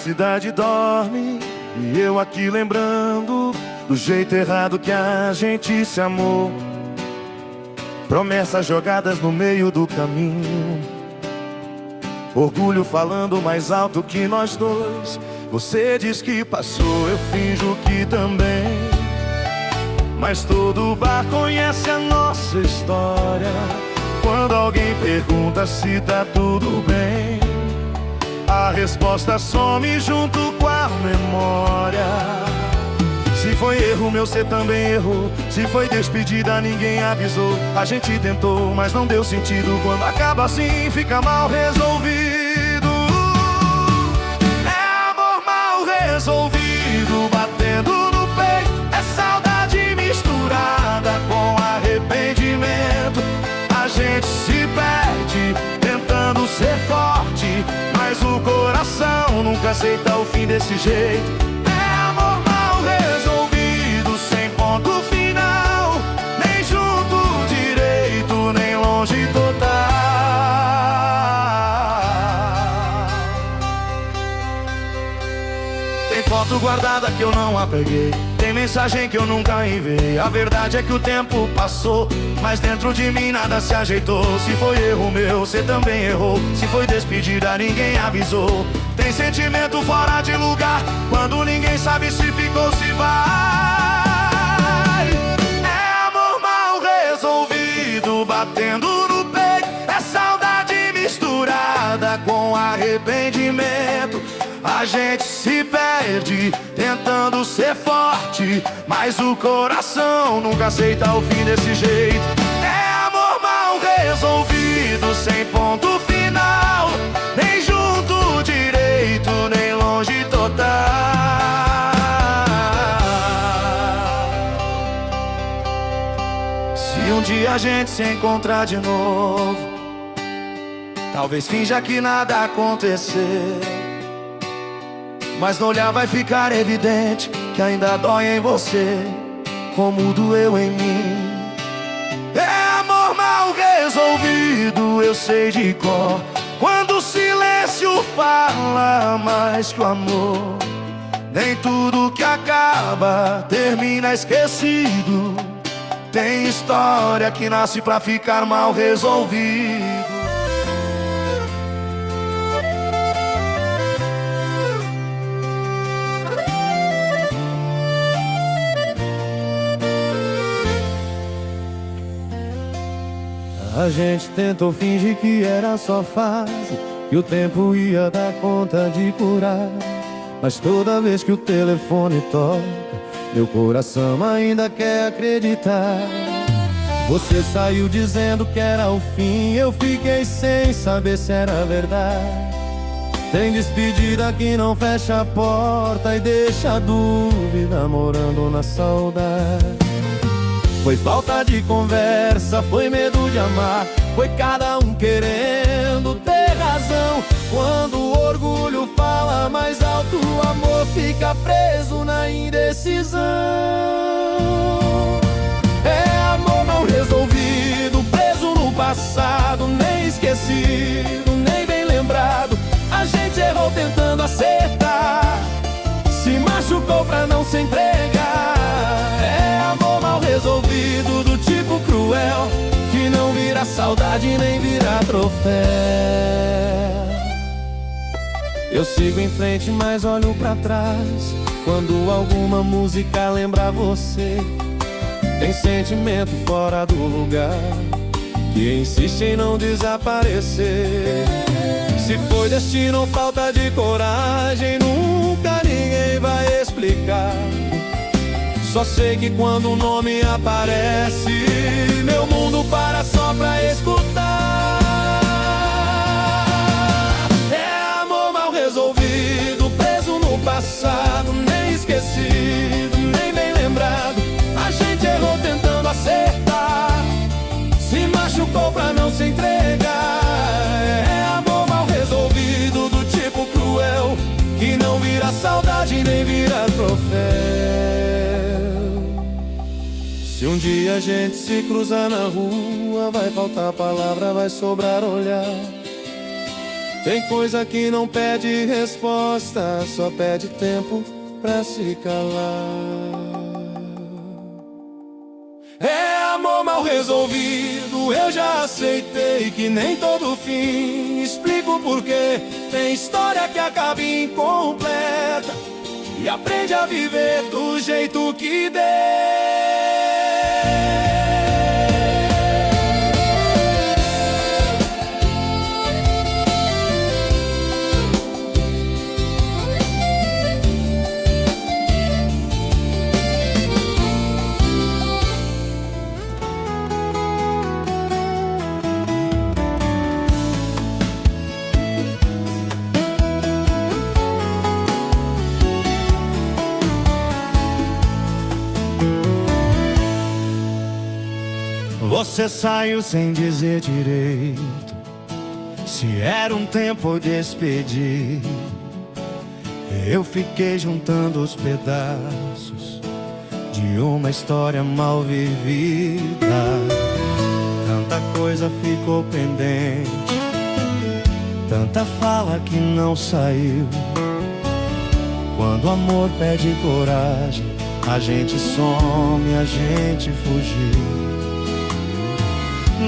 cidade dorme e eu aqui lembrando do jeito errado que a gente se amou. Promessas jogadas no meio do caminho, orgulho falando mais alto que nós dois. Você diz que passou, eu finjo que também, mas todo bar conhece a nossa história. Quando alguém pergunta se tá tudo bem, a resposta some junto com a memória. Se foi erro meu, você também errou. Se foi despedida, ninguém avisou. A gente tentou, mas não deu sentido. Quando acaba assim, fica mal resolvido. É amor mal resolvido, batendo no peito. É saudade misturada com arrependimento. A gente se perde tentando ser forte, mas o coração nunca aceita o fim desse jeito. É amor mal resolvido, sem ponto final, nem junto direito, nem longe total. Tem foto guardada que eu não apeguei, tem mensagem que eu nunca enviei. A verdade é que o tempo passou, mas dentro de mim nada se ajeitou. Se foi erro meu, você também errou. Se foi despedida, ninguém avisou. Tem sentimento fora de lugar, quando ninguém sabe se ficou, se vai. É amor mal resolvido, batendo no peito. É saudade misturada com arrependimento. A gente se perde tentando ser forte, mas o coração nunca aceita o fim desse jeito. É amor mal resolvido, sem ponto final, nem junto direito, nem longe total. Se um dia a gente se encontrar de novo, talvez finja que nada aconteceu, mas no olhar vai ficar evidente que ainda dói em você como doeu em mim. É amor mal resolvido, eu sei de cor, quando o silêncio fala mais que o amor. Nem tudo que acaba termina esquecido. Tem história que nasce pra ficar mal resolvido. A gente tentou fingir que era só fase, que o tempo ia dar conta de curar. Mas toda vez que o telefone toca, meu coração ainda quer acreditar. Você saiu dizendo que era o fim, eu fiquei sem saber se era verdade. Tem despedida que não fecha a porta e deixa a dúvida morando na saudade. Foi falta de conversa, foi medo de amar, foi cada um querendo ter razão. Quando o orgulho fala mais alto, o amor fica preso na indecisão. É amor não resolvido, preso no passado, nem esquecido, nem bem lembrado. A gente errou tentando acertar, se machucou pra não se entregar. É amor mal resolvido, do tipo cruel, que não vira saudade nem vira troféu. Eu sigo em frente, mas olho pra trás quando alguma música lembra você. Tem sentimento fora do lugar que insiste em não desaparecer. Se foi destino ou falta de coragem, nunca ninguém vai explicar. Só sei que quando o nome aparece, meu mundo para só pra escutar. É amor mal resolvido, preso no passado, nem esquecido, nem bem lembrado. A gente errou tentando acertar, se machucou pra não se entregar. É amor mal resolvido, do tipo cruel, que não vira saudade nem vira troféu. Se um dia a gente se cruzar na rua, vai faltar palavra, vai sobrar olhar. Tem coisa que não pede resposta, só pede tempo pra se calar. É amor mal resolvido, eu já aceitei que nem todo fim. Explico porquê, tem história que acaba incompleta e aprende a viver do jeito que der. Você saiu sem dizer direito se era um tempo ou despedir. Eu fiquei juntando os pedaços de uma história mal vivida. Tanta coisa ficou pendente, tanta fala que não saiu. Quando o amor pede coragem, a gente some, a gente fugiu.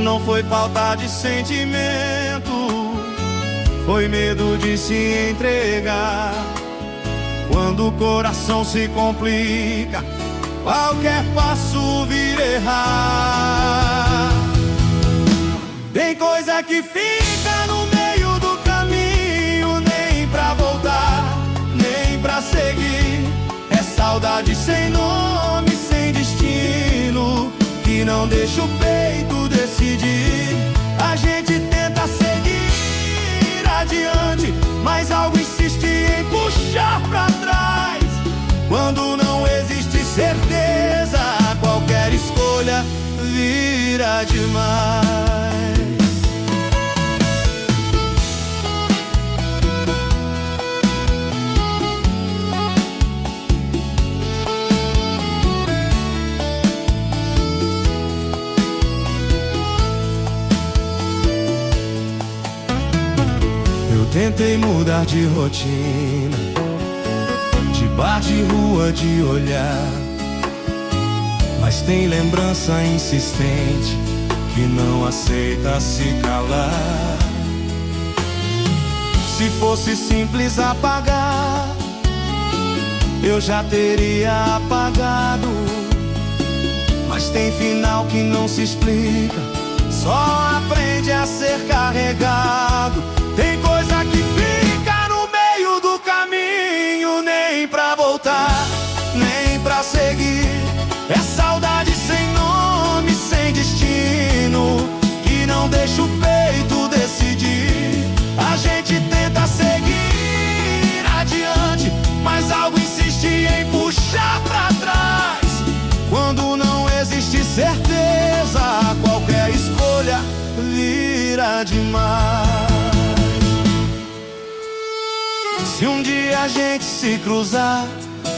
Não foi falta de sentimento, foi medo de se entregar. Quando o coração se complica, qualquer passo vira errar. Tem coisa que fica no meio do caminho, nem pra voltar, nem pra seguir. É saudade sem nome, sem destino, que não deixa o peito decidir. A gente tenta seguir adiante, mas algo insiste em puxar pra trás. Quando não existe certeza, qualquer escolha vira demais. Tentei mudar de rotina, de bar, de rua, de olhar, mas tem lembrança insistente que não aceita se calar. Se fosse simples apagar, eu já teria apagado, mas tem final que não se explica, só aprende a ser carregado. Tem coisa que fica no meio do caminho, nem pra voltar, nem pra seguir. É saudade sem nome, sem destino, que não deixa o peito decidir. A gente tenta seguir adiante, mas algo insiste em puxar pra trás. Quando não existe certeza, qualquer escolha vira demais. Se um dia a gente se cruzar,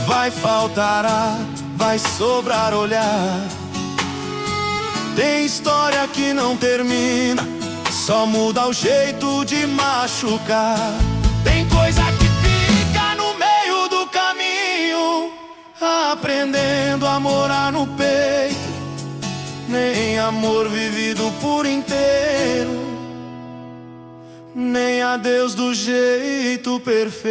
vai faltar ar, vai sobrar olhar. Tem história que não termina, só muda o jeito de machucar. Tem coisa que fica no meio do caminho, aprendendo a morar no peito. Nem amor vivido por inteiro, nem adeus do jeito perfeito.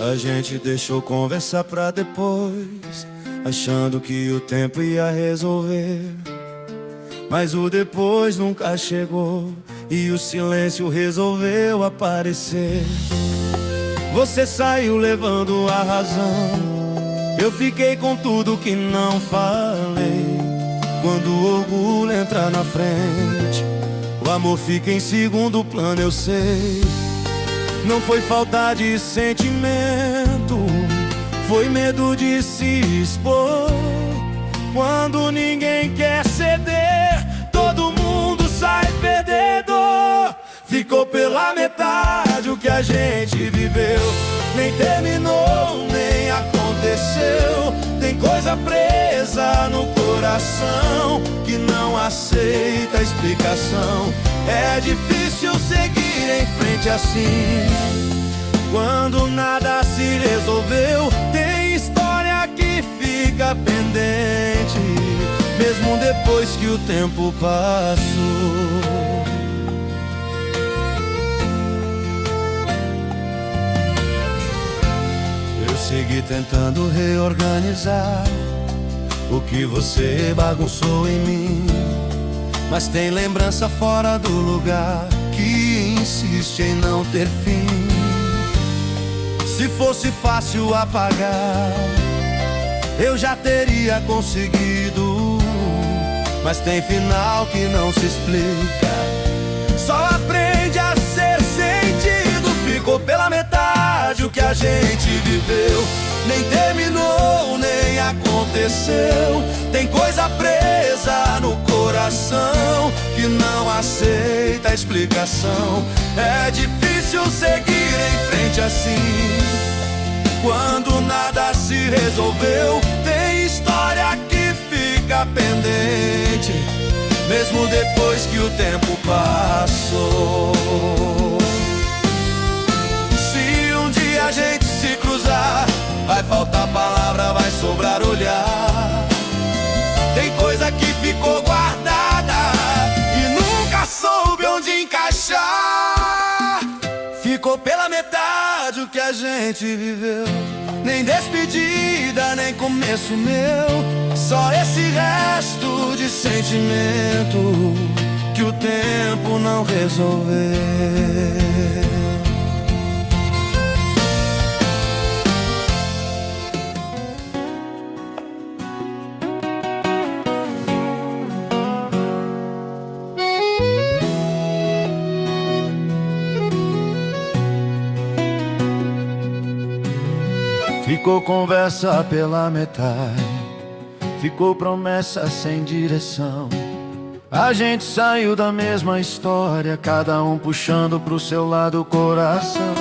A gente deixou conversar pra depois, achando que o tempo ia resolver. Mas o depois nunca chegou e o silêncio resolveu aparecer. Você saiu levando a razão, eu fiquei com tudo que não falei. Quando o orgulho entra na frente, o amor fica em segundo plano, eu sei. Não foi falta de sentimento, foi medo de se expor. Quando ninguém quer ceder, todo vai perdedor. Ficou pela metade o que a gente viveu. Nem terminou, nem aconteceu. Tem coisa presa no coração que não aceita explicação. É difícil seguir em frente assim, quando nada se resolveu. Tem história que fica pendente, mesmo depois que o tempo passou. Eu segui tentando reorganizar o que você bagunçou em mim, mas tem lembrança fora do lugar que insiste em não ter fim. Se fosse fácil apagar, eu já teria conseguido, mas tem final que não se explica, só aprende a ser sentido. Ficou pela metade o que a gente viveu. Nem terminou, nem aconteceu. Tem coisa presa no coração que não aceita explicação. É difícil seguir em frente assim, quando nada se resolveu. Tem história que fica pendente, mesmo depois que o tempo passou. Se um dia a gente se cruzar, vai faltar palavra, vai sobrar olhar. Tem coisa que ficou guardada e nunca soube onde encaixar. Ficou pela metade o que a gente viveu. Nem despedida, nem começo meu, só esse resto de sentimento que o tempo não resolveu. Ficou conversa pela metade, ficou promessa sem direção. A gente saiu da mesma história, cada um puxando pro seu lado o coração.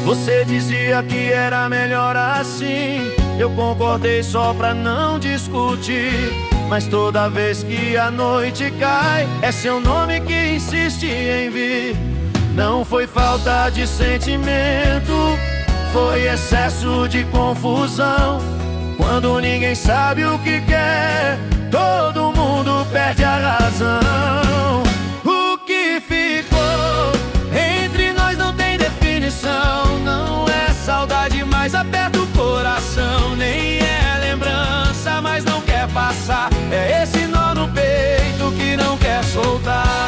Você dizia que era melhor assim, eu concordei só pra não discutir. Mas toda vez que a noite cai, é seu nome que insiste em vir. Não foi falta de sentimento, foi excesso de confusão. Quando ninguém sabe o que quer, todo mundo perde a razão. O que ficou entre nós não tem definição. Não é saudade, mas aperta o coração. Nem é lembrança, mas não quer passar. É esse nó no peito que não quer soltar.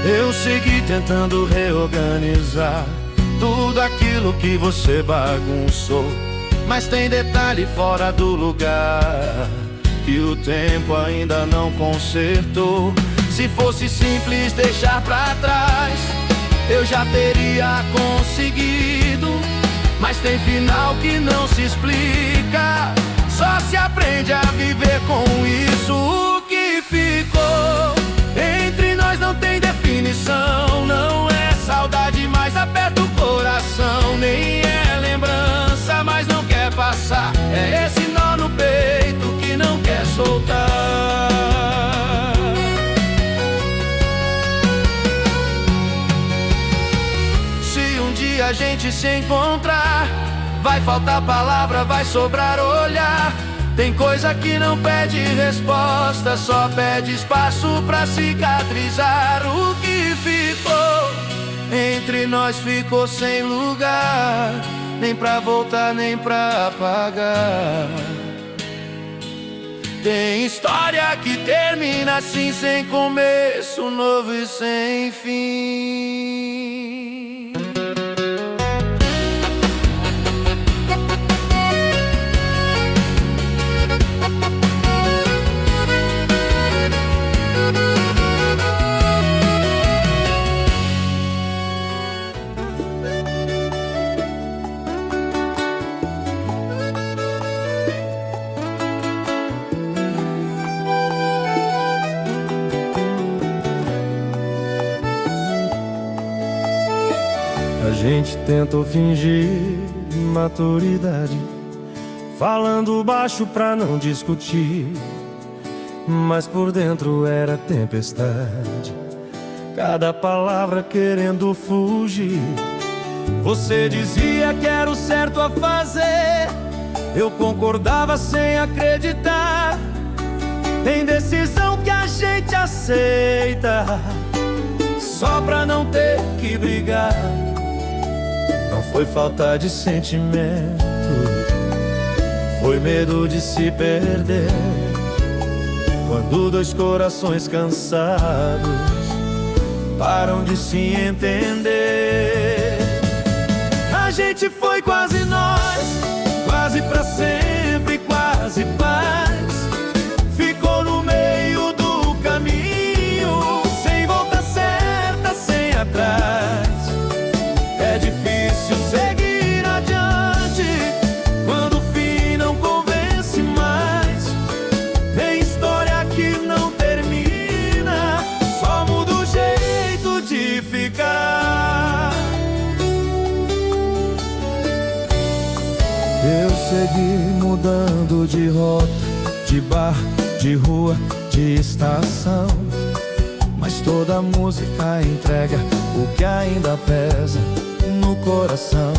Eu segui tentando reorganizar tudo aquilo que você bagunçou, mas tem detalhe fora do lugar que o tempo ainda não consertou. Se fosse simples deixar pra trás, eu já teria conseguido, mas tem final que não se explica, só se aprende a viver com isso. O que ficou entre nós não tem definição. Não é saudade, mas aperta o coração. Nem é lembrança, mas não quer passar. É esse nó no peito que não quer soltar. Se um dia a gente se encontrar, vai faltar palavra, vai sobrar olhar. Tem coisa que não pede resposta, só pede espaço pra cicatrizar. O que ficou entre nós ficou sem lugar, nem pra voltar, nem pra apagar. Tem história que termina assim, sem começo novo e sem fim. tentou fingir maturidade, falando baixo pra não discutir, mas por dentro era tempestade, cada palavra querendo fugir. Você dizia que era o certo a fazer, eu concordava sem acreditar. Tem decisão que a gente aceita só pra não ter que brigar. Não foi falta de sentimento, foi medo de se perder. Quando dois corações cansados param de se entender. A gente foi quase nós, quase pra sempre, quase paz. Ficou no meio do caminho, sem volta certa, sem atrás. É difícil seguir adiante quando o fim não convence mais. Tem história que não termina, só muda o jeito de ficar. Eu segui mudando de rota, de bar, de rua, de estação, mas toda música entrega o que ainda pesa no coração.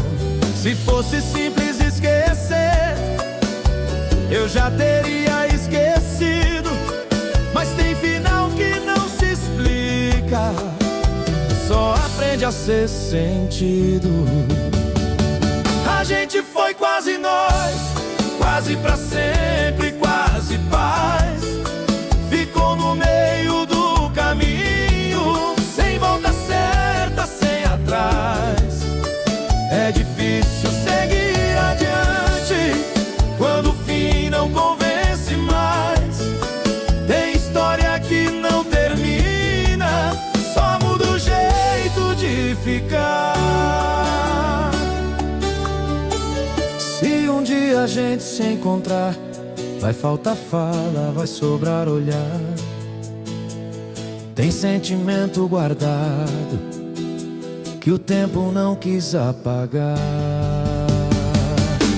Se fosse simples esquecer, eu já teria esquecido, mas tem final que não se explica, só aprende a ser sentido. A gente foi quase nós, quase pra sempre, quase paz. Ficou no meio do caminho, sem volta certa, sem atrás. É difícil seguir adiante quando o fim não convence mais. Tem história que não termina, só muda o jeito de ficar. Se um dia a gente se encontrar, vai faltar fala, vai sobrar olhar. Tem sentimento guardado que o tempo não quis apagar.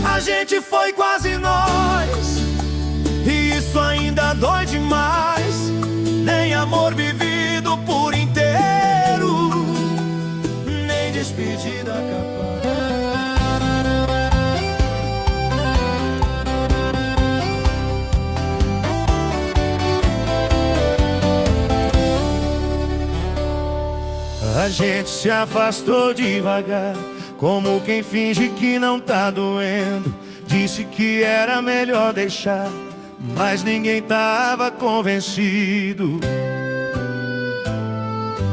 A gente foi quase nós, e isso ainda dói demais. Nem amor vivido por inteiro, nem despedida capaz. A gente se afastou devagar, como quem finge que não tá doendo. Disse que era melhor deixar, mas ninguém tava convencido.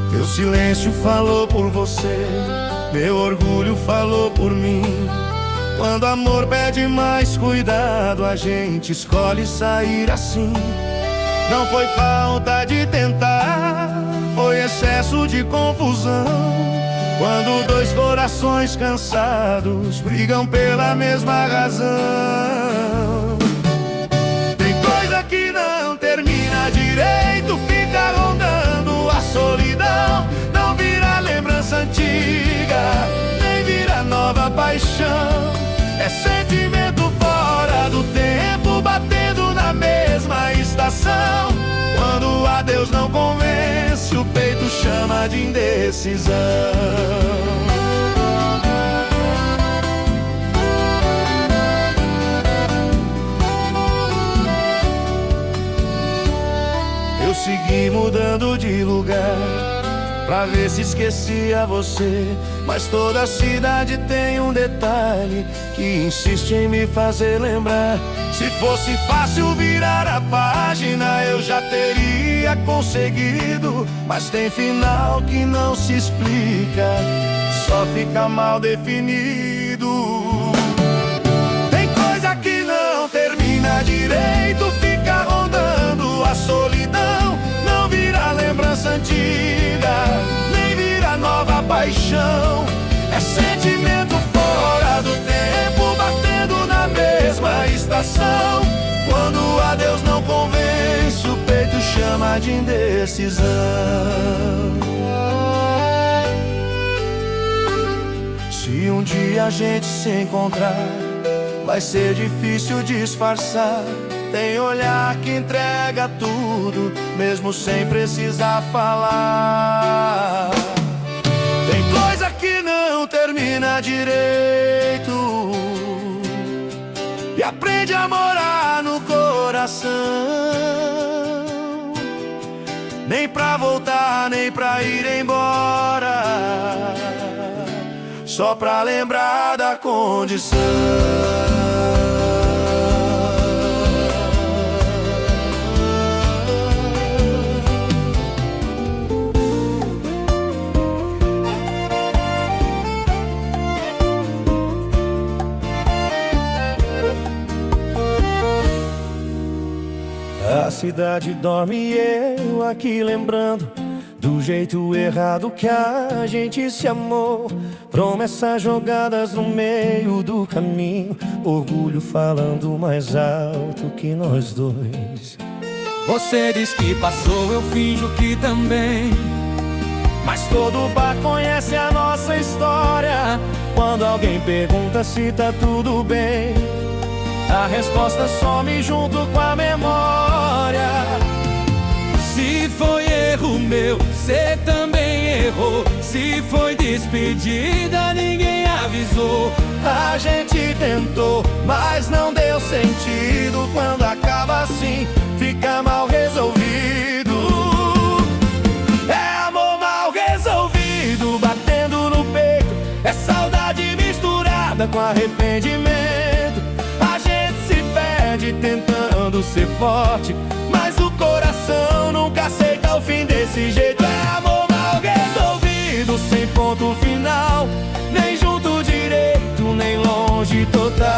Teu silêncio falou por você, meu orgulho falou por mim. Quando amor pede mais cuidado, a gente escolhe sair assim. Não foi falta de tentar, foi excesso de confusão. Quando dois corações cansados brigam pela mesma razão. Tem coisa que não termina direito, fica rondando a solidão. Não vira lembrança antiga, nem vira nova paixão. É sentimento fora do tempo, batendo na mesma estação. Quando o adeus não convence, o peito chama de indecisão. Eu segui mudando de lugar pra ver se esquecia você, mas toda a cidade tem um detalhe que insiste em me fazer lembrar. Se fosse fácil virar a página, eu já teria conseguido, mas tem final que não se explica, só fica mal definido. Tem coisa que não termina direito, fica rondando a solidão. Não vira lembrança antiga, nem vira nova paixão. É sentimento fora do tempo, batendo na mesma estação. Quando o adeus não convence, o peito chama de indecisão. Se Se um dia a gente se encontrar, vai ser difícil disfarçar. Tem olhar que entrega tudo, mesmo sem precisar falar. Tem coisa que não termina direito e aprende a morar no coração. Nem pra voltar, nem pra ir embora, só pra lembrar da condição. A cidade dorme e eu aqui lembrando do jeito errado que a gente se amou. Promessas jogadas no meio do caminho, orgulho falando mais alto que nós dois. Você diz que passou, eu finjo que também, mas todo bar conhece a nossa história. Quando alguém pergunta se tá tudo bem, a resposta some junto com a memória. Se foi erro meu, cê também errou. Se foi despedida, ninguém avisou. A gente tentou, mas não deu sentido. Quando acaba assim, fica mal resolvido. É amor mal resolvido, batendo no peito. É saudade misturada com arrependimento. A gente se perde tentando ser forte, mas o coração nunca aceita o fim desse jeito. É amor mal resolvido, sem ponto final, nem junto direito, nem longe total.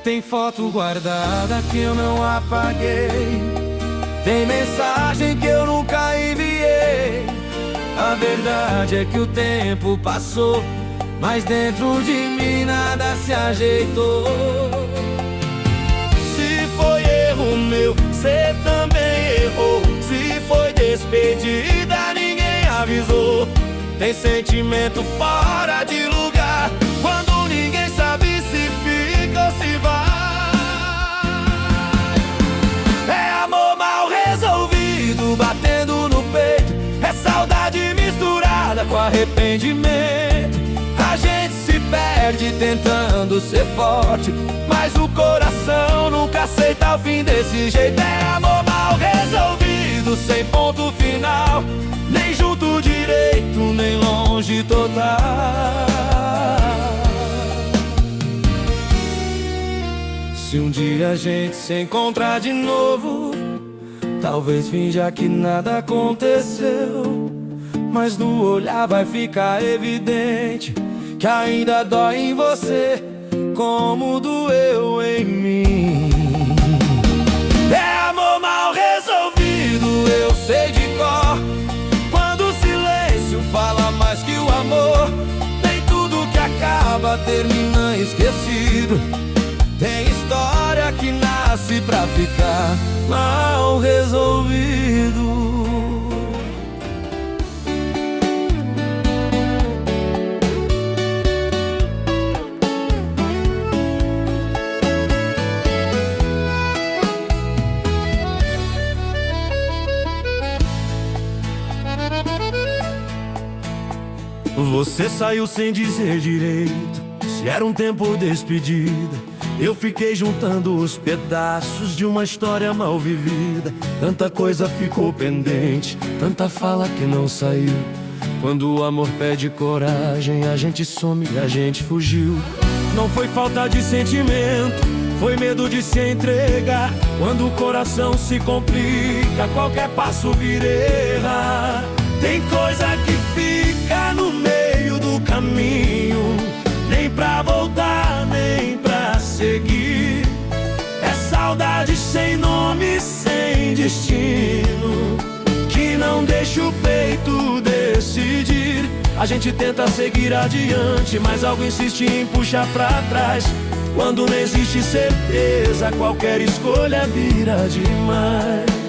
Tem foto guardada que eu não apaguei, tem mensagem que eu nunca enviei. a verdade é que o tempo passou, mas dentro de mim nada se ajeitou. Se foi erro meu, cê também errou. Se foi despedida, ninguém avisou. Tem sentimento fora de lugar, quando ninguém sabe se fica ou se vai. É amor mal resolvido, batendo no peito. É saudade misturada com arrependimento. A gente se perde tentando ser forte, mas o coração nunca aceita o fim desse jeito. É amor mal resolvido, sem ponto final, nem junto direito, nem longe total. Se um dia a gente se encontrar de novo, talvez finja que nada aconteceu, mas no olhar vai ficar evidente que ainda dói em você como doeu em mim. É amor mal resolvido, eu sei de cor. Quando o silêncio fala mais que o amor, nem tudo que acaba termina esquecido. Tem história que nasce pra ficar mal resolvido. Você saiu sem dizer direito se era um tempo ou despedida. Eu fiquei juntando os pedaços de uma história mal vivida. Tanta coisa ficou pendente, tanta fala que não saiu. Quando o amor pede coragem, a gente some e a gente fugiu. Não foi falta de sentimento, foi medo de se entregar. Quando o coração se complica, qualquer passo vira errar. Tem coisa que fica no meio do caminho, nem pra voltar, nem pra seguir. É saudade sem nome, sem destino, que não deixa o peito decidir. A gente tenta seguir adiante, mas algo insiste em puxar pra trás. Quando não existe certeza, qualquer escolha vira demais.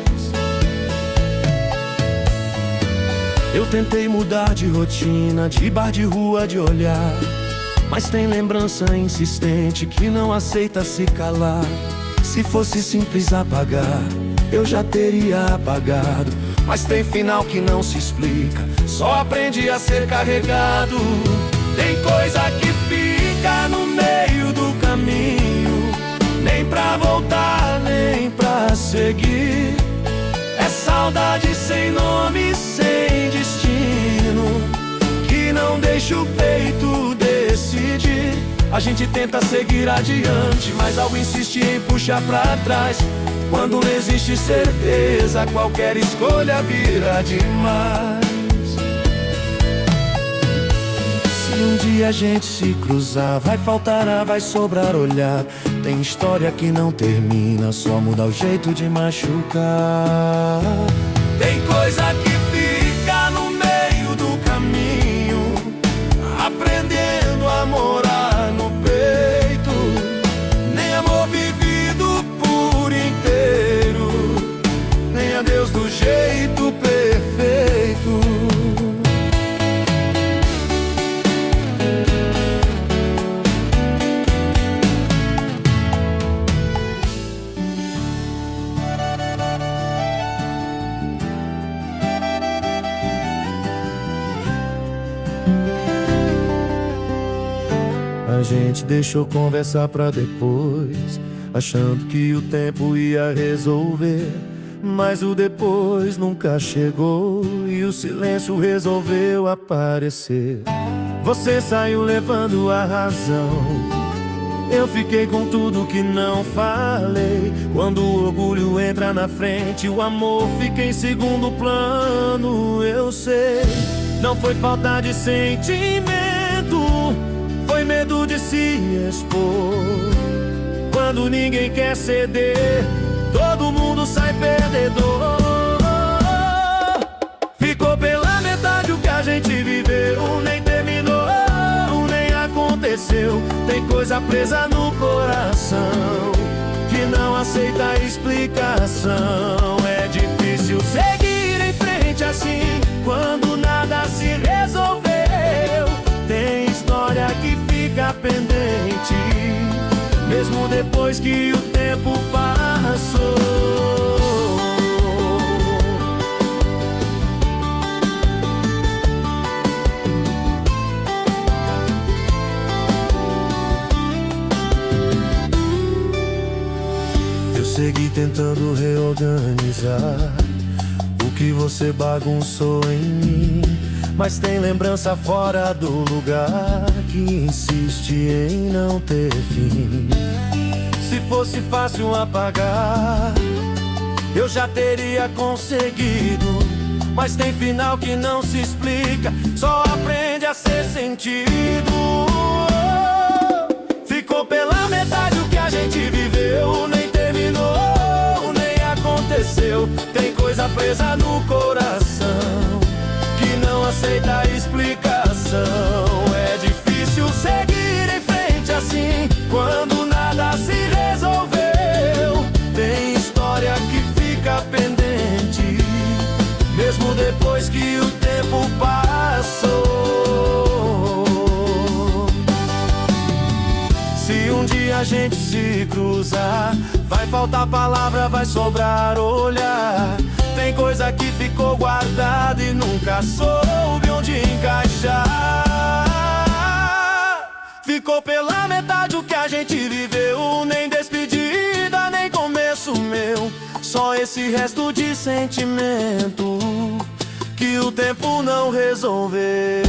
Eu tentei mudar de rotina, de bar de rua, de olhar, mas tem lembrança insistente que não aceita se calar. Se fosse simples apagar, eu já teria apagado, mas tem final que não se explica, só aprende a ser carregado. Tem coisa que fica no meio do caminho, nem pra voltar, nem pra seguir. É saudade sem nome, sem destino, que não deixa o peito decidir. A gente tenta seguir adiante, mas algo insiste em puxar pra trás. Quando não existe certeza, qualquer escolha vira demais. Se um dia a gente se cruzar, vai faltar ar, vai sobrar olhar. Tem história que não termina, só muda o jeito de machucar. Tem coisa que fica no meio do caminho, aprendendo a morar no peito. Nem amor vivido por inteiro, nem adeus do jeito perfeito. A gente deixou conversar pra depois, achando que o tempo ia resolver. Mas o depois nunca chegou e o silêncio resolveu aparecer. Você saiu levando a razão, eu fiquei com tudo que não falei. Quando o orgulho entra na frente, o amor fica em segundo plano. Eu sei, não foi falta de sentimento, foi medo de se expor. Quando ninguém quer ceder, todo mundo sai perdedor. Ficou pela metade o que a gente viveu, nem terminou, nem aconteceu. Tem coisa presa no coração que não aceita explicação. É difícil seguir em frente assim, quando nada se resolveu. Tem história que fica pendente, mesmo depois que o tempo passou. Eu segui tentando reorganizar o que você bagunçou em mim, mas tem lembrança fora do lugar que insiste em não ter fim. Se fosse fácil apagar, eu já teria conseguido, mas tem final que não se explica, só aprende a ser sentido. Ficou pela metade o que a gente viveu, nem terminou, nem aconteceu. Tem coisa presa no coração que não aceita explicação. É difícil seguir em frente assim, quando nada se resolveu. Tem história que fica pendente, mesmo depois que o tempo passou. Se um dia a gente se cruzar, vai faltar palavra, vai sobrar olhar. Tem coisa que ficou guardada e nunca soube onde encaixar. Ficou pela metade o que a gente viveu, nem despedida, nem começo meu. Só esse resto de sentimento que o tempo não resolveu.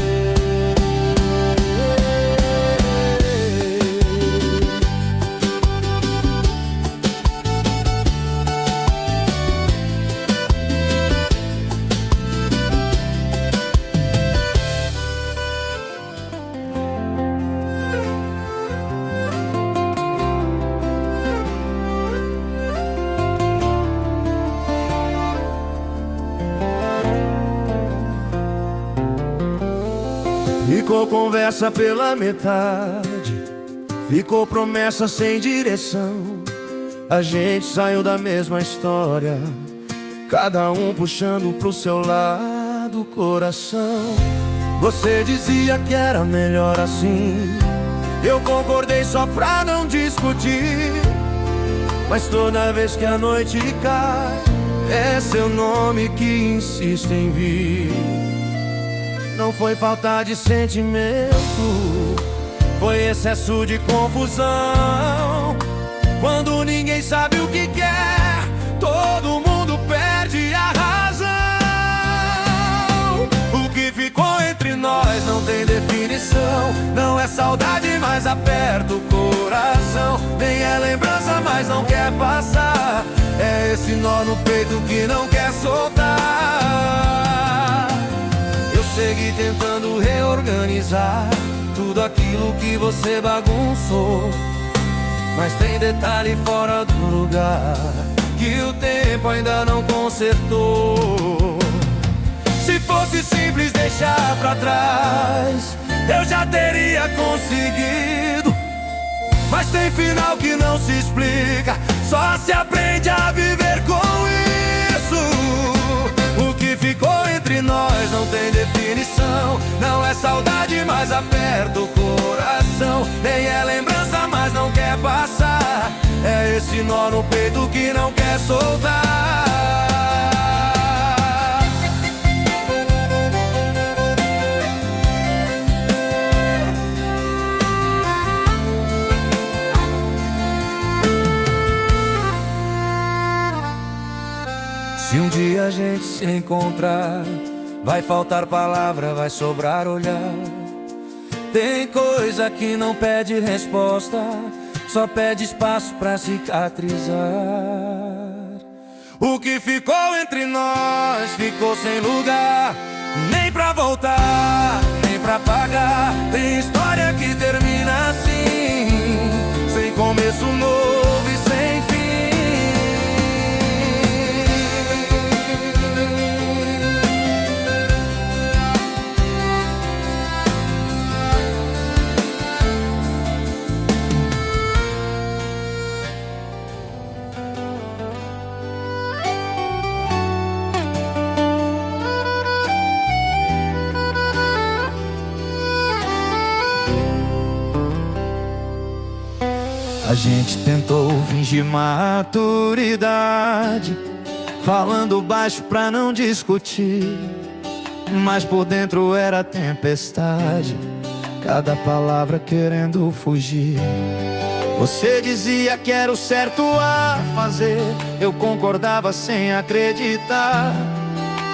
Ficou conversa pela metade, ficou promessa sem direção. A gente saiu da mesma história, cada um puxando pro seu lado. do coração. Você dizia que era melhor assim, eu concordei só pra não discutir. Mas toda vez que a noite cai, é seu nome que insiste em vir. Não foi falta de sentimento, foi excesso de confusão. Quando ninguém sabe o que quer, todo mundo perde a razão. O que ficou entre nós não tem definição. Não é saudade, mas aperta o coração. Nem é lembrança, mas não quer passar. É esse nó no peito que não quer soltar. Eu segui tentando reorganizar tudo aquilo que você bagunçou, mas tem detalhe fora do lugar que o tempo ainda não consertou. Se fosse simples deixar pra trás, eu já teria conseguido. Mas tem final que não se explica, só se aprende a viver com isso. O que ficou entre nós não tem definição. Não é saudade, mas aperta o coração. Nem é lembrança, mas não quer passar. É esse nó no peito que não quer soltar. Se um dia a gente se encontrar, vai faltar palavra, vai sobrar olhar. Tem coisa que não pede resposta, só pede espaço pra cicatrizar. O que ficou entre nós ficou sem lugar, nem pra voltar, nem pra pagar. Tem história que termina assim, sem começo novo e sem fim. A gente tentou fingir maturidade, falando baixo pra não discutir, mas por dentro era tempestade, cada palavra querendo fugir. Você dizia que era o certo a fazer, eu concordava sem acreditar.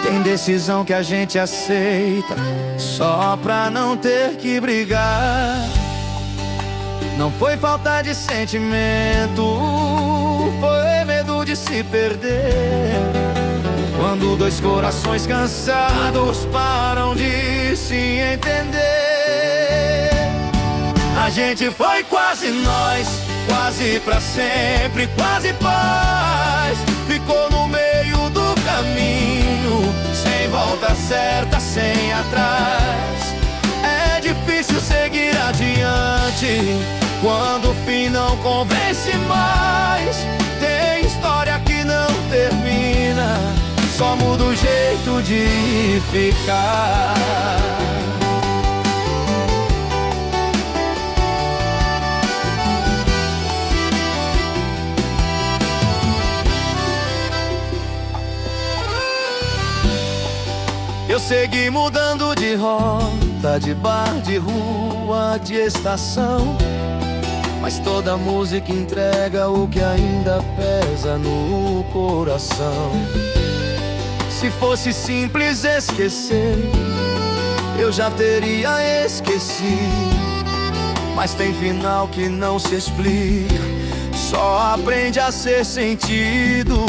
Tem decisão que a gente aceita só pra não ter que brigar. Não foi falta de sentimento, foi medo de se perder. Quando dois corações cansados param de se entender. A gente foi quase nós, quase pra sempre, quase paz. Ficou no meio do caminho, sem volta certa, sem atrás. É difícil seguir adiante quando o fim não convence mais. Tem história que não termina, só muda o jeito de ficar. Eu segui mudando de rota, de bar, de rua, de estação, mas toda música entrega o que ainda pesa no coração. Se fosse simples esquecer, eu já teria esquecido, mas tem final que não se explica, só aprende a ser sentido.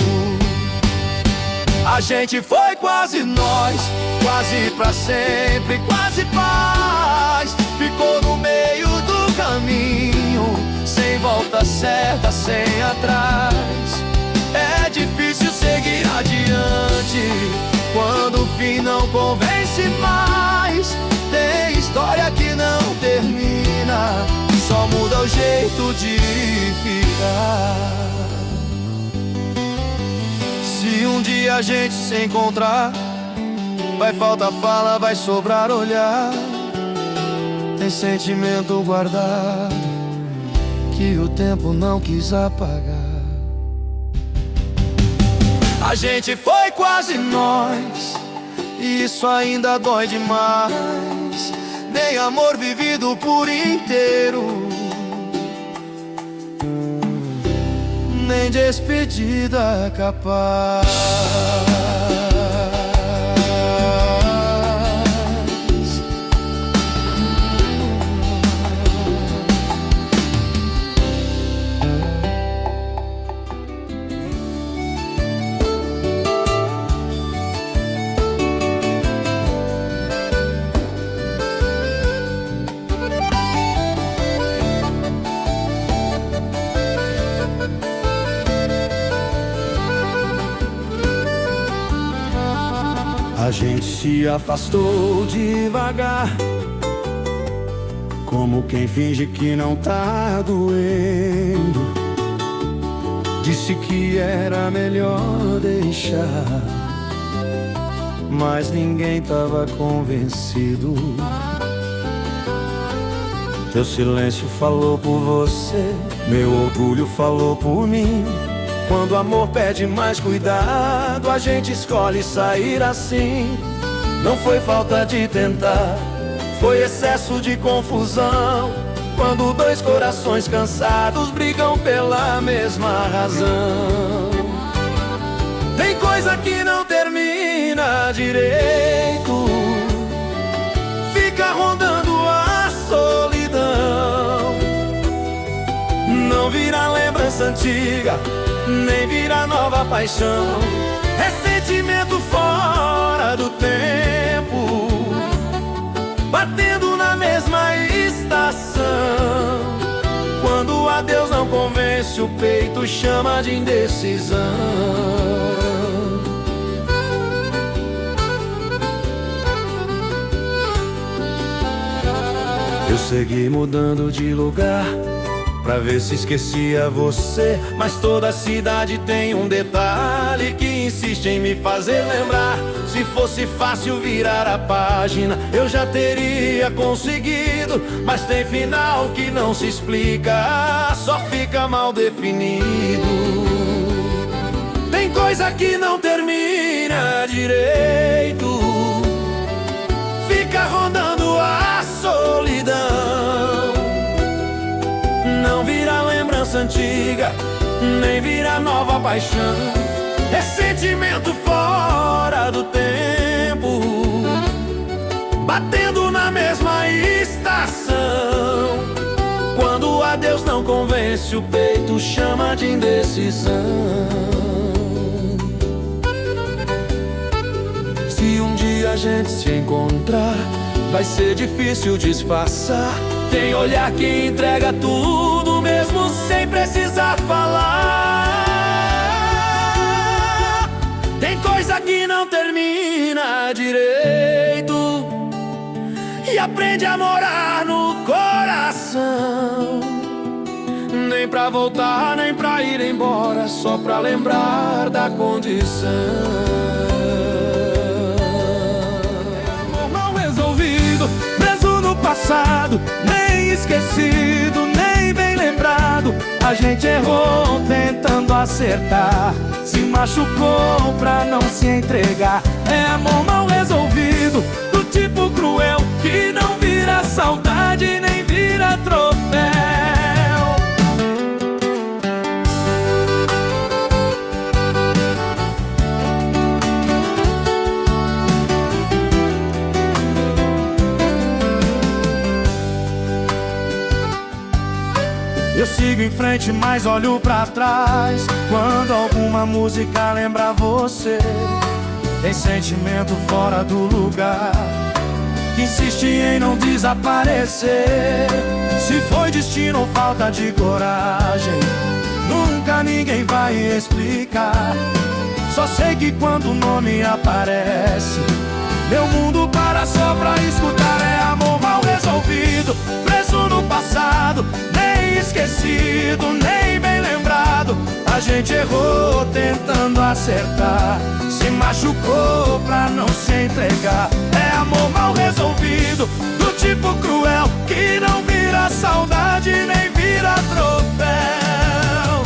A gente foi quase nós, quase pra sempre, quase paz. Ficou no meio do caminho, sem volta certa, sem atrás. É difícil seguir adiante quando o fim não convence mais. Tem história que não termina, só muda o jeito de ficar. Se um dia a gente se encontrar, Vai faltar fala, vai sobrar olhar. Tem sentimento guardado que o tempo não quis apagar. A gente foi quase nós, e isso ainda dói demais. Nem amor vivido por inteiro, nem despedida capaz. A gente se afastou devagar, como quem finge que não tá doendo. Disse que era melhor deixar, mas ninguém tava convencido. Teu silêncio falou por você, meu orgulho falou por mim. Quando o amor pede mais cuidado, a gente escolhe sair assim. Não foi falta de tentar, foi excesso de confusão. Quando dois corações cansados brigam pela mesma razão. Tem coisa que não termina direito, fica rondando a solidão. Não vira lembrança antiga, nem vira nova paixão. É sentimento fora do tempo, batendo na mesma estação. Quando o adeus não convence, o peito chama de indecisão. Eu segui mudando de lugar pra ver se esquecia você, mas toda a cidade tem um detalhe que insiste em me fazer lembrar. Se fosse fácil virar a página, eu já teria conseguido, mas tem final que não se explica, só fica mal definido. Tem coisa que não termina direito, fica rondando a solidão. Não vira lembrança antiga, nem vira nova paixão. É sentimento fora do tempo, batendo na mesma estação. Quando o adeus não convence, o peito chama de indecisão. Se um dia a gente se encontrar, vai ser difícil disfarçar. Tem olhar que entrega tudo mesmo sem precisar falar. Tem coisa que não termina direito e aprende a morar no coração. Nem pra voltar, nem pra ir embora, só pra lembrar da condição. Mal resolvido, preso no passado, nem esquecido, nem bem lembrado. A gente errou tentando acertar, se machucou pra não se entregar. É amor mal resolvido, do tipo cruel, que não vira saudade nem vira troféu. Eu sigo em frente, mas olho pra trás quando alguma música lembra você. Tem sentimento fora do lugar que insiste em não desaparecer. Se foi destino ou falta de coragem, nunca ninguém vai explicar. Só sei que quando o nome aparece, meu mundo para só pra escutar. É amor mal resolvido, preso no passado, nem esquecido, nem bem lembrado. A gente errou tentando acertar, se machucou pra não se entregar. É amor mal resolvido, do tipo cruel, que não vira saudade nem vira troféu.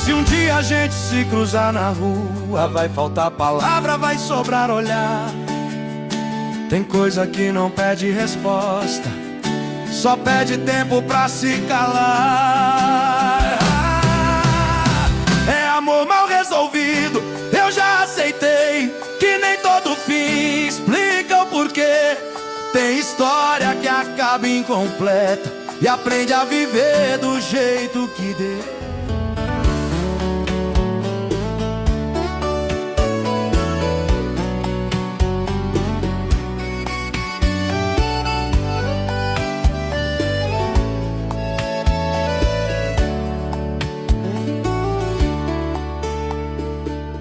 Se um dia a gente se cruzar na rua, vai faltar palavra, vai sobrar olhar. Tem coisa que não pede resposta, só pede tempo pra se calar. É amor mal resolvido, eu já aceitei que nem todo fim explica o porquê. Tem história que acaba incompleta e aprende a viver do jeito que dê.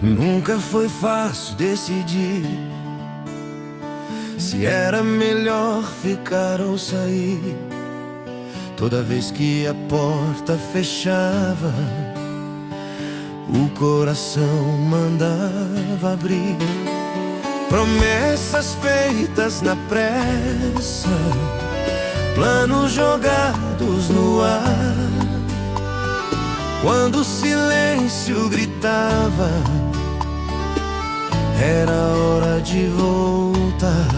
Nunca foi fácil decidir se era melhor ficar ou sair. Toda vez que a porta fechava, o coração mandava abrir. Promessas feitas na pressa, planos jogados no ar. Quando o silêncio gritava, era hora de voltar.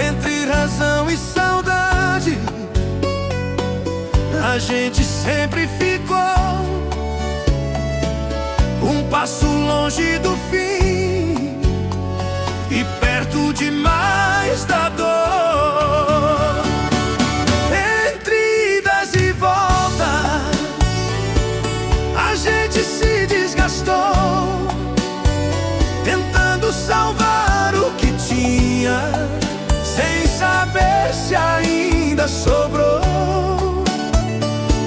Entre razão e saudade, a gente sempre ficou um passo longe do fim e perto demais da dor. Entre idas e voltas, a gente se desgastou, tentando salvar o que tinha, sem saber se ainda sobrou.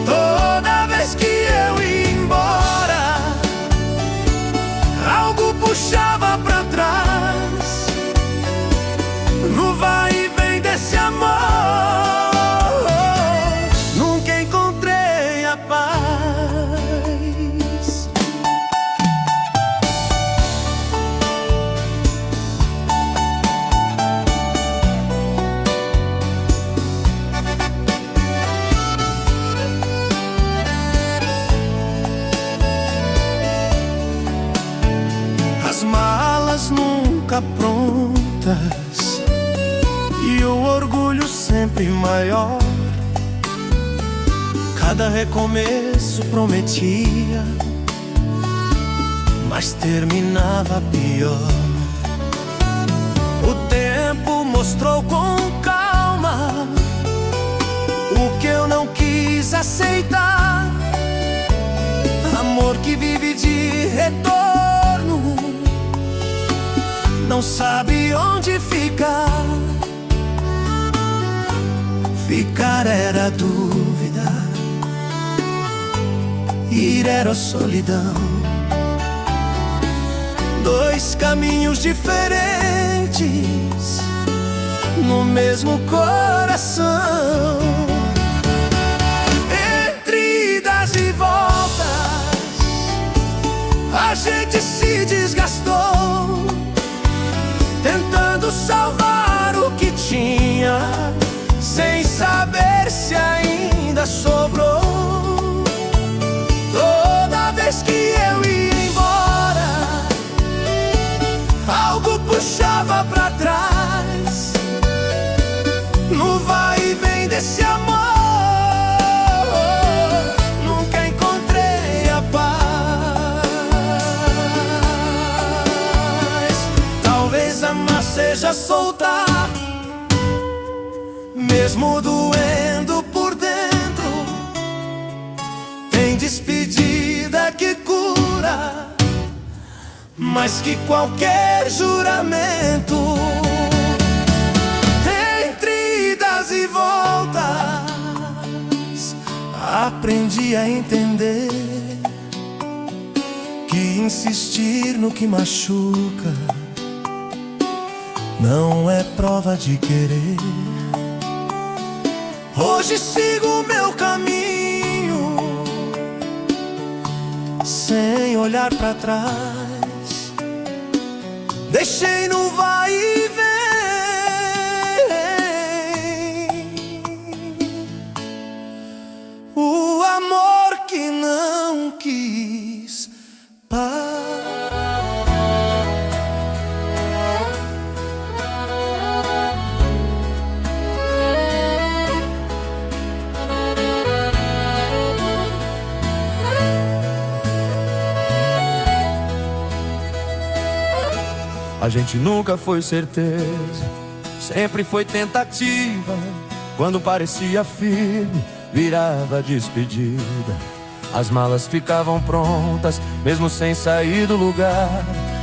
Toda vez que eu ia embora, algo puxava pra trás, no vai e vem desse amor. Nunca encontrei a paz. As malas nunca prontas e o orgulho sempre maior. Cada recomeço prometia, mas terminava pior. O tempo mostrou com calma o que eu não quis aceitar. Amor que vive de retorno, não sabe onde ficar. Ficar era dúvida, ir era solidão. Dois caminhos diferentes no mesmo coração. Entre idas e voltas, a gente se desgastou, tentando salvar o que tinha, sem saber se ainda sobrou. Toda vez que eu ia embora, algo puxava pra trás, no vai e vem desse amor. Nunca encontrei a paz. Talvez amar seja soltar, mesmo doendo por dentro. Tem despedida que cura mais que qualquer juramento. Entre idas e voltas, aprendi a entender que insistir no que machuca não é prova de querer. Hoje sigo meu caminho sem olhar pra trás. Deixei no vai e vem o amor que não quis parar. A gente nunca foi certeza, sempre foi tentativa. Quando parecia firme, virava despedida. As malas ficavam prontas, mesmo sem sair do lugar.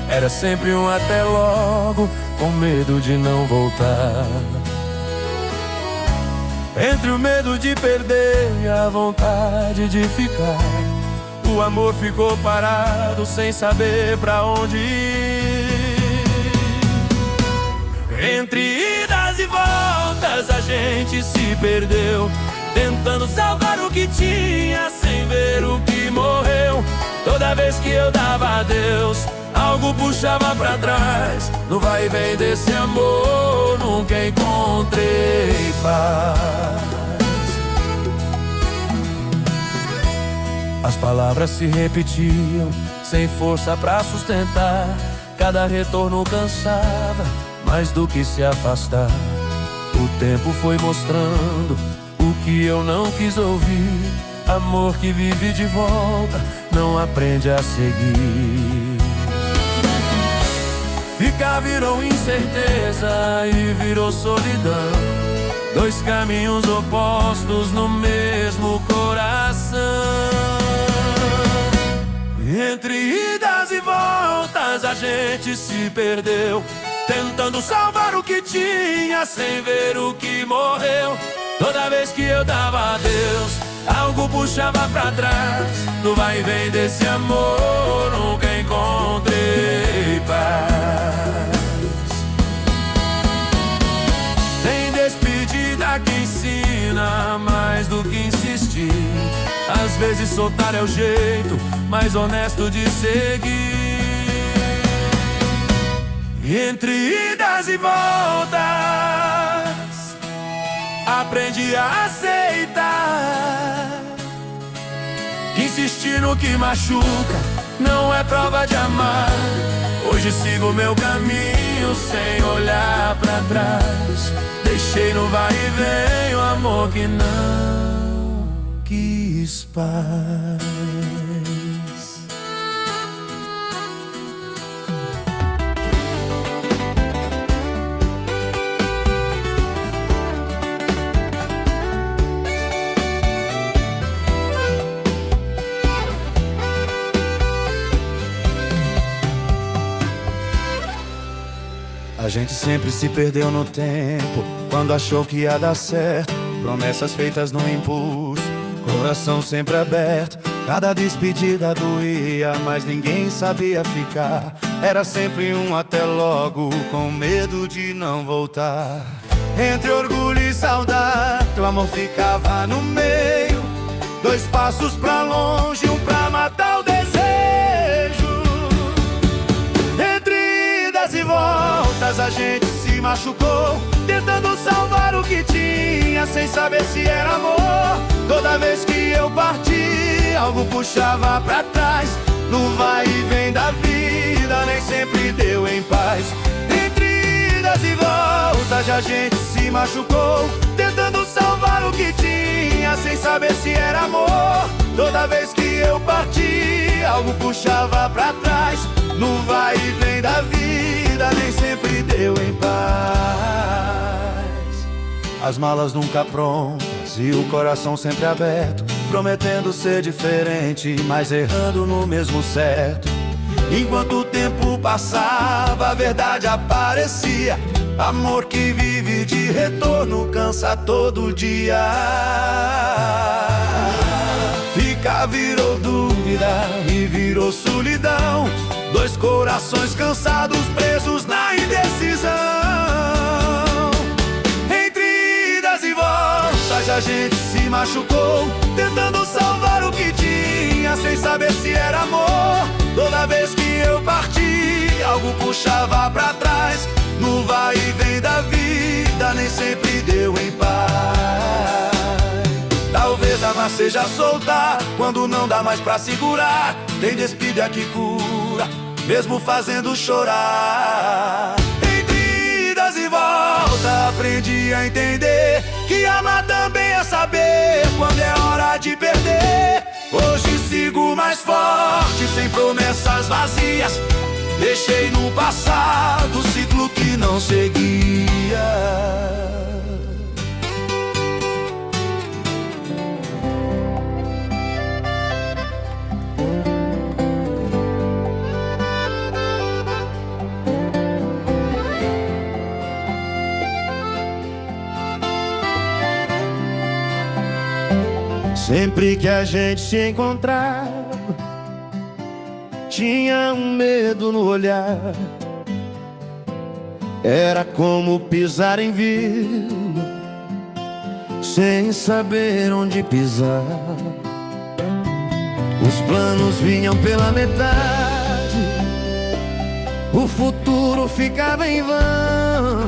Era sempre um até logo, com medo de não voltar. Entre o medo de perder e a vontade de ficar, o amor ficou parado, sem saber pra onde ir. Entre idas e voltas a gente se perdeu, tentando salvar o que tinha, sem ver o que morreu. Toda vez que eu dava adeus, algo puxava pra trás. No vai e vem desse amor, nunca encontrei paz. As palavras se repetiam, sem força pra sustentar. Cada retorno cansava, mais do que se afastar. O tempo foi mostrando o que eu não quis ouvir. Amor que vive de volta, não aprende a seguir. Ficar virou incerteza e virou solidão, dois caminhos opostos no mesmo coração. Entre idas e voltas a gente se perdeu, tentando salvar o que tinha, sem ver o que morreu. Toda vez que eu dava adeus, algo puxava pra trás. No vai e vem desse amor, nunca encontrei paz. Tem despedida que ensina mais do que insistir. Às vezes soltar é o jeito mais honesto de seguir. Entre idas e voltas, aprendi a aceitar. Insistir no que machuca não é prova de amar. Hoje sigo meu caminho sem olhar pra trás. Deixei no vai e vem o amor que não quis paz. A gente sempre se perdeu no tempo, quando achou que ia dar certo. Promessas feitas no impulso, coração sempre aberto. Cada despedida doía, mas ninguém sabia ficar. Era sempre um até logo, com medo de não voltar. Entre orgulho e saudade, o amor ficava no meio. Dois passos pra longe, um pra matar o desejo. Entre idas e voltas a gente se machucou, tentando salvar o que tinha, sem saber se era amor. Toda vez que eu parti, algo puxava pra trás. No vai e vem da vida, nem sempre deu em paz. Entre idas e voltas a gente se machucou, tentando salvar o que tinha, sem saber se era amor. Toda vez que eu parti, algo puxava pra trás. No vai e vem da vida, nem sempre deu em paz. As malas nunca prontas e o coração sempre aberto, prometendo ser diferente, mas errando no mesmo certo. Enquanto o tempo passava, a verdade aparecia. Amor que vive de retorno, cansa todo dia. Ficar virou dúvida e virou solidão, dois corações cansados, presos na indecisão. Entre idas e voltas a a gente se machucou, tentando salvar o que tinha, sem saber se era amor. Toda vez que eu parti, algo puxava pra trás. No vai e vem da vida, nem sempre deu em paz. Talvez a mar seja soltar, quando não dá mais pra segurar. Tem despedida que cura, mesmo fazendo chorar. Entre idas e voltas, aprendi a entender que amar também é saber quando é hora de perder. Hoje sigo mais forte, sem promessas vazias. Deixei no passado o ciclo que não seguia. Sempre que a gente se encontrava, tinha um medo no olhar. Era como pisar em vila, sem saber onde pisar. Os planos vinham pela metade, o futuro ficava em vão.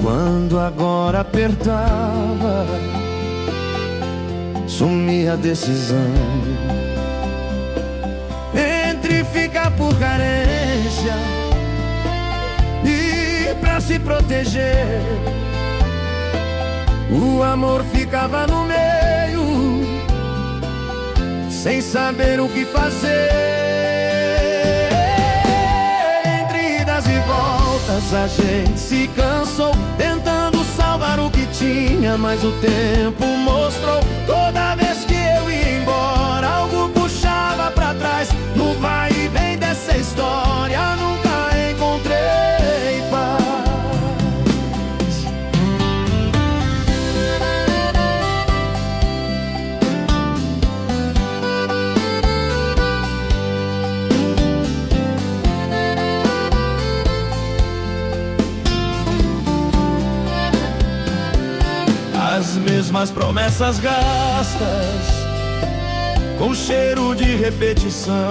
Quando agora apertava, sumia a decisão. Entre ficar por carência e pra se proteger, o amor ficava no meio, sem saber o que fazer. Entre idas e voltas a gente se cansou, tentando salvar o que tinha, mas o tempo mostrou. Toda vez que eu ia embora, algo puxava pra trás. No vai e vem dessa história, nunca encontrei paz. As mesmas promessas gastas, com cheiro de repetição.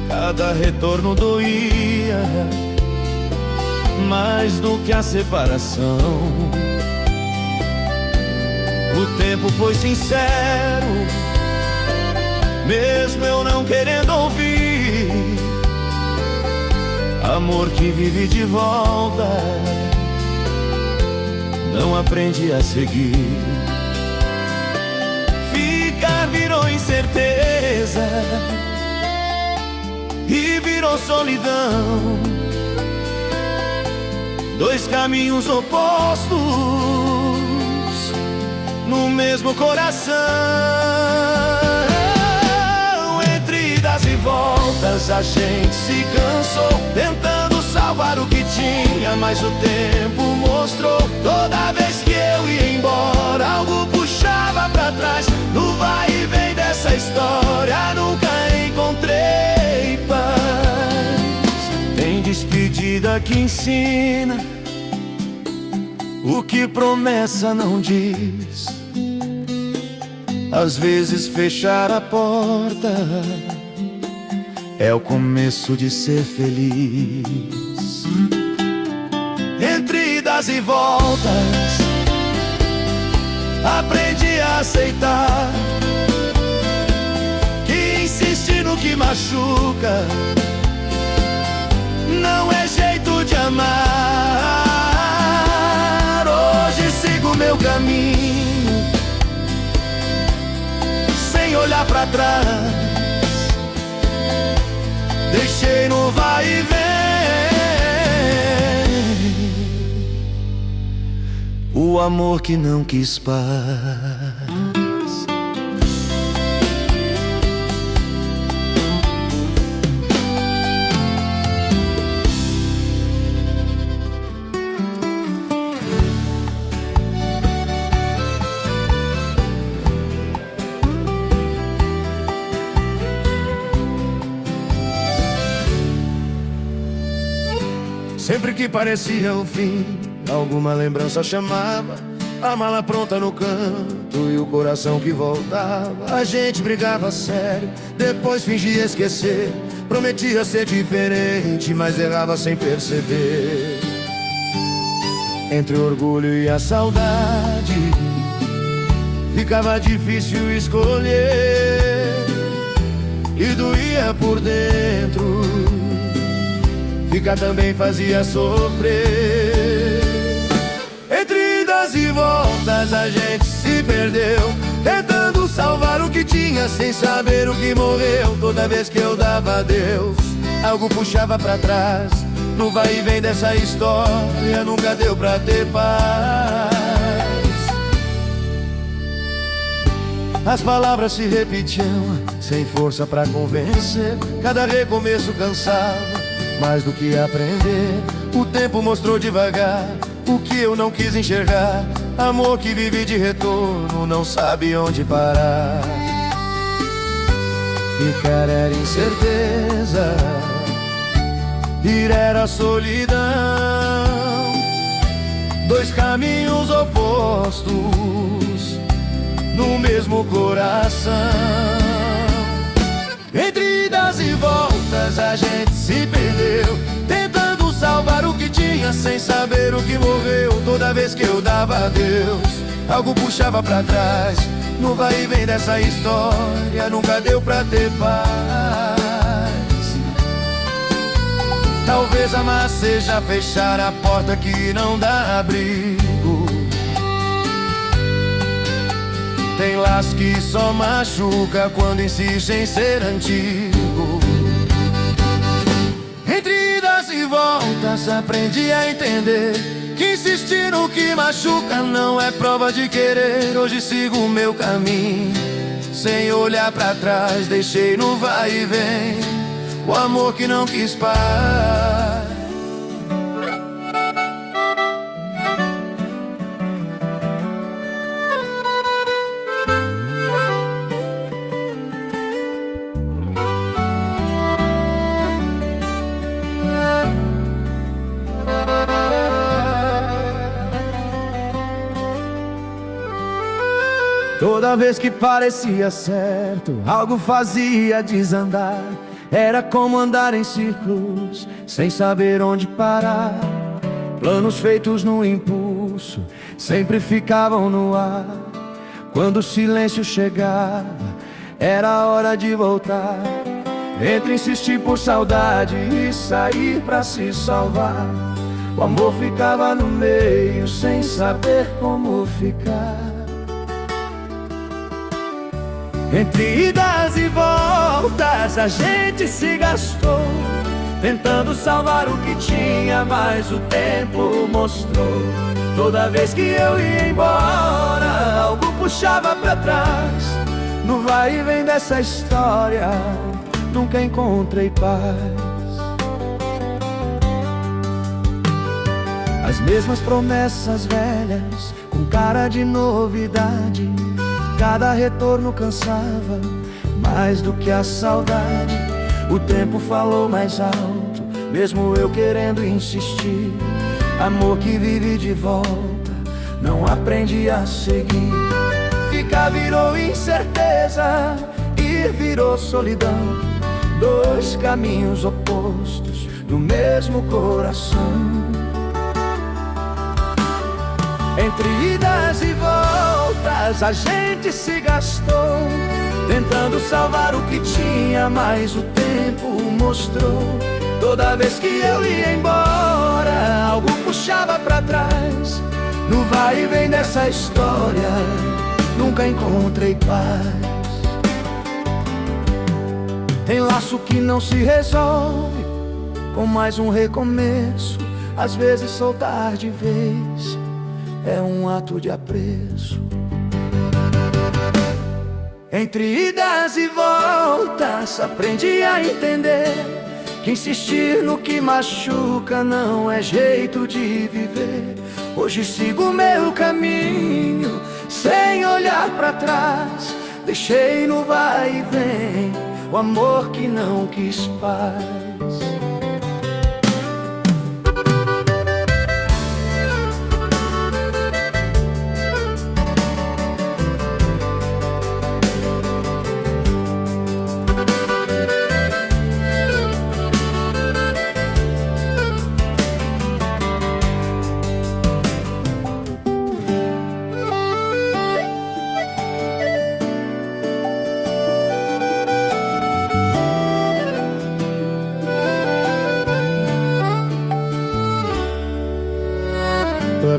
Cada retorno doía mais do que a separação. O tempo foi sincero, mesmo eu não querendo ouvir. Amor que vive de volta, não aprendi a seguir. Ficar virou incerteza e virou solidão. Dois caminhos opostos no mesmo coração. Entre idas e voltas a gente se cansou, tentando salvar o que tinha, mas o tempo mostrou. Toda vez que eu ia embora, algo puxava pra trás. No vai e vem dessa história, nunca encontrei paz. Tem despedida que ensina o que promessa não diz. Às vezes fechar a porta é o começo de ser feliz. Entre idas e voltas, aprendi a aceitar que insistir no que machuca não é jeito de amar. Hoje sigo meu caminho, sem olhar pra trás. Deixei no vai e vem o amor que não quis paz. Sempre que parecia o fim, Alguma lembrança chamava, a mala pronta no canto e o coração que voltava. A gente brigava sério, depois fingia esquecer. Prometia ser diferente, mas errava sem perceber. Entre o orgulho e a saudade, ficava difícil escolher. E doía por dentro, ficar também fazia sofrer. Entre idas e voltas a gente se perdeu, tentando salvar o que tinha sem saber o que morreu. Toda vez que eu dava adeus, algo puxava pra trás. No vai e vem dessa história nunca deu pra ter paz. As palavras se repetiam, sem força pra convencer. Cada recomeço cansava, mais do que aprender. O tempo mostrou devagar o que eu não quis enxergar. Amor que vive de retorno, não sabe onde parar. Ficar era incerteza, ir era solidão. Dois caminhos opostos no mesmo coração. Entre idas e voltas a gente se perdeu, tentando salvar o que tinha sem saber o que morreu. Toda vez que eu dava adeus, algo puxava pra trás. No vai e vem dessa história nunca deu pra ter paz. Talvez amar seja fechar a porta que não dá abrigo. Tem laço que só machuca quando insiste em ser antigo. Entre idas e voltas aprendi a entender que insistir no que machuca não é prova de querer. Hoje sigo o meu caminho, sem olhar pra trás. Deixei no vai e vem o amor que não quis paz. Toda vez que parecia certo, algo fazia desandar. Era como andar em círculos, sem saber onde parar. Planos feitos no impulso, sempre ficavam no ar. Quando o silêncio chegava, era hora de voltar. Entre insistir por saudade e sair pra se salvar, o amor ficava no meio, sem saber como ficar. Entre idas e voltas a gente se gastou, tentando salvar o que tinha, mas o tempo mostrou. Toda vez que eu ia embora, algo puxava pra trás. No vai e vem dessa história nunca encontrei paz. As mesmas promessas velhas, com cara de novidade. Cada retorno cansava mais do que a saudade. O tempo falou mais alto, mesmo eu querendo insistir. Amor que vive de volta, não aprendi a seguir. Ficar virou incerteza, ir virou solidão. Dois caminhos opostos no mesmo coração. Entre idas e voltas a gente se gastou, tentando salvar o que tinha, mas o tempo mostrou. Toda vez que eu ia embora, algo puxava pra trás. No vai e vem dessa história nunca encontrei paz. Tem laço que não se resolve com mais um recomeço. Às vezes soltar de vez é um ato de apreço. Entre idas e voltas aprendi a entender que insistir no que machuca não é jeito de viver. Hoje sigo meu caminho sem olhar pra trás. Deixei no vai e vem o amor que não quis paz.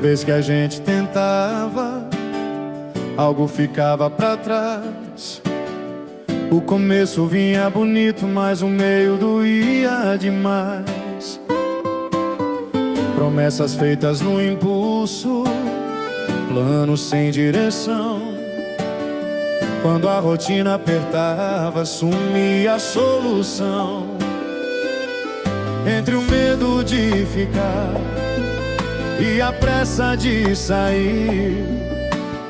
vez que a gente tentava, algo ficava pra trás. O começo vinha bonito, mas o meio doía demais. Promessas feitas no impulso, planos sem direção. Quando a rotina apertava, sumia a solução. Entre o medo de ficar e a pressa de sair,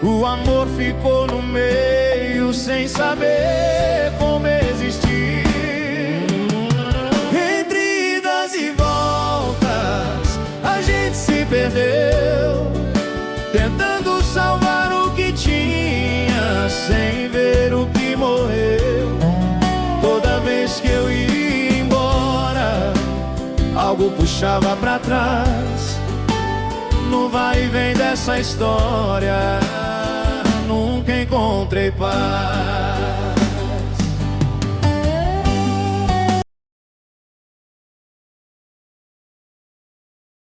o amor ficou no meio sem saber como existir. Entre idas e voltas, a gente se perdeu, tentando salvar o que tinha, sem ver o que morreu. Toda vez que eu ia embora, algo puxava pra trás. No vai e vem dessa história, nunca encontrei paz.